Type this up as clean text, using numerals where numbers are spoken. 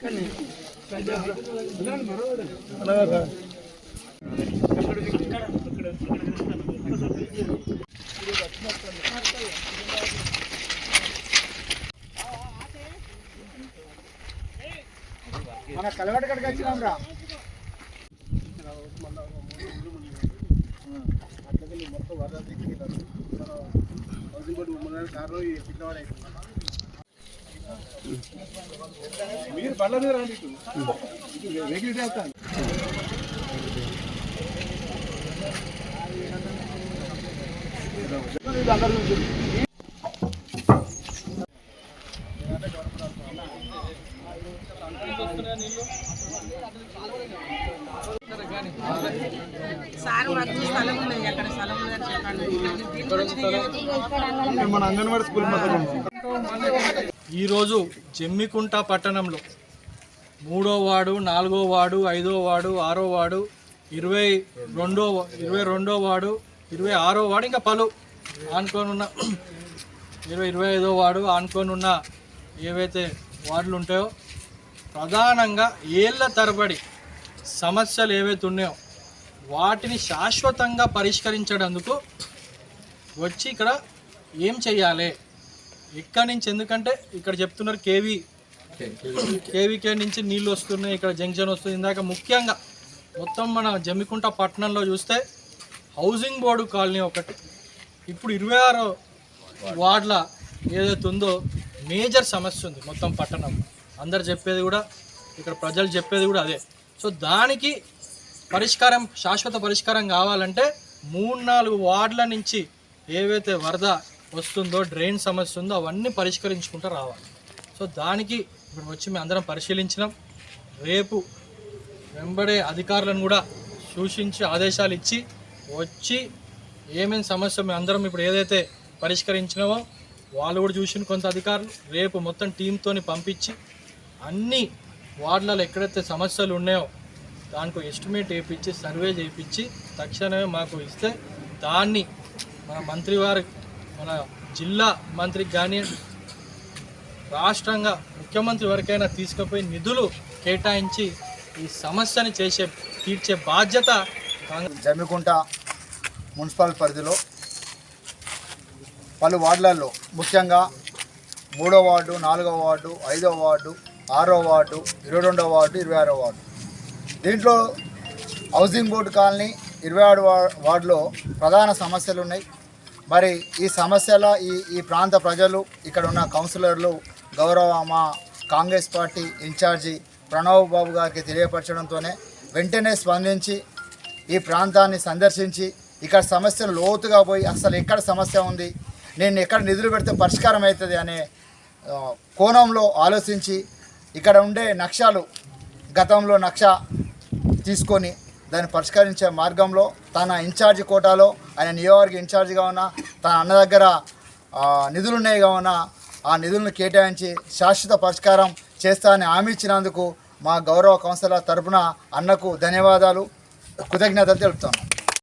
మన కలవట కడికి వచ్చినాం రా మొత్తం వరద కారు పిల్లవాడు మీరు బండ్ల మీద రండి వెహికల్ చేస్తాను ఈరోజు జమ్మికుంట పట్టణంలో 3వ వార్డు 4వ వార్డు 5వ వార్డు 6వ వార్డు 22వ వార్డు 26వ వార్డు ఇంకా పలు ఆనుకోనున్న 25వ వార్డు ఆనుకోనున్న ఏవైతే వార్డులు ఉంటాయో ప్రధానంగా ఏళ్ల తరబడి సమస్యలు ఏవైతే ఉన్నాయో వాటిని శాశ్వతంగా పరిష్కరించడానికి వచ్చి ఇక్కడ ఏం చెయ్యాలి ఇక్కడి నుంచి, ఎందుకంటే ఇక్కడ చెప్తున్నారు కేవీకే నుంచి నీళ్ళు వస్తున్నాయి, ఇక్కడ జంక్షన్ వస్తుంది. ఇందాక ముఖ్యంగా మొత్తం మన జమ్మికుంట పట్టణంలో చూస్తే హౌసింగ్ బోర్డు కాలనీ ఒకటి, ఇప్పుడు 26 వార్డుల ఏదైతే ఉందో మేజర్ సమస్య ఉంది మొత్తం పట్టణం. అందరు చెప్పేది కూడా, ఇక్కడ ప్రజలు చెప్పేది కూడా అదే. సో దానికి పరిష్కారం, శాశ్వత పరిష్కారం కావాలంటే 3-4 వార్డుల నుంచి ఏవైతే వరద వస్తుందో, డ్రైన్ సమస్య ఉందో అవన్నీ పరిష్కరించుకుంటూ రావాలి. సో దానికి ఇప్పుడు వచ్చి మేము అందరం పరిశీలించినాం. రేపు వెంబడే అధికారులను కూడా సూచించి ఆదేశాలు ఇచ్చి వచ్చి ఏమేమి సమస్య మేము అందరం ఇప్పుడు ఏదైతే పరిష్కరించినామో వాళ్ళు కూడా చూసిన కొంత అధికారులు రేపు మొత్తం టీంతోని పంపించి అన్ని వార్డులలో ఎక్కడైతే సమస్యలు ఉన్నాయో దానికి ఎస్టిమేట్ వేయించి సర్వే చేయించి తక్షణమే మాకు ఇస్తే దాన్ని మన మంత్రి వారి, మన జిల్లా మంత్రికి కానీ రాష్ట్రంగా ముఖ్యమంత్రి వరకైనా తీసుకుపోయి నిధులు కేటాయించి ఈ సమస్యని తీర్చే బాధ్యత. జమ్మికుంట మున్సిపల్ పరిధిలో పలు వార్డులలో ముఖ్యంగా 3వ వార్డు 4వ వార్డు 5వ వార్డు 6వ వార్డు 22వ వార్డు 26వ వార్డు, దీంట్లో హౌసింగ్ బోర్డు కాలనీ 26 వార్డులో ప్రధాన సమస్యలు ఉన్నాయి. మరి ఈ సమస్యల ఈ ప్రాంత ప్రజలు, ఇక్కడ ఉన్న కౌన్సిలర్లు గౌరవ మా కాంగ్రెస్ పార్టీ ఇన్ఛార్జి ప్రణవ్ బాబు గారికి తెలియపరచడంతోనే వెంటనే స్పందించి ఈ ప్రాంతాన్ని సందర్శించి ఇక్కడ సమస్యలు లోతుగా పోయి అసలు ఎక్కడ సమస్య ఉంది, నేను ఎక్కడ నిధులు పెడితే పరిష్కారం అవుతుంది అనే కోణంలో ఆలోచించి ఇక్కడ ఉండే నక్షాలు, గతంలో నక్ష తీసుకొని దాన్ని పరిష్కరించే మార్గంలో తన ఇన్ఛార్జి కోటాలో, ఆయన నియోజకవర్గ ఇన్ఛార్జిగా ఉన్న తన అన్న దగ్గర నిధులున్నాయి కావున ఆ నిధులను కేటాయించి శాశ్వత పరిష్కారం చేస్తానని హామీ ఇచ్చినందుకు మా గౌరవ కౌన్సిలర్ తరపున అన్నకు ధన్యవాదాలు, కృతజ్ఞతలు తెలుపుతాను.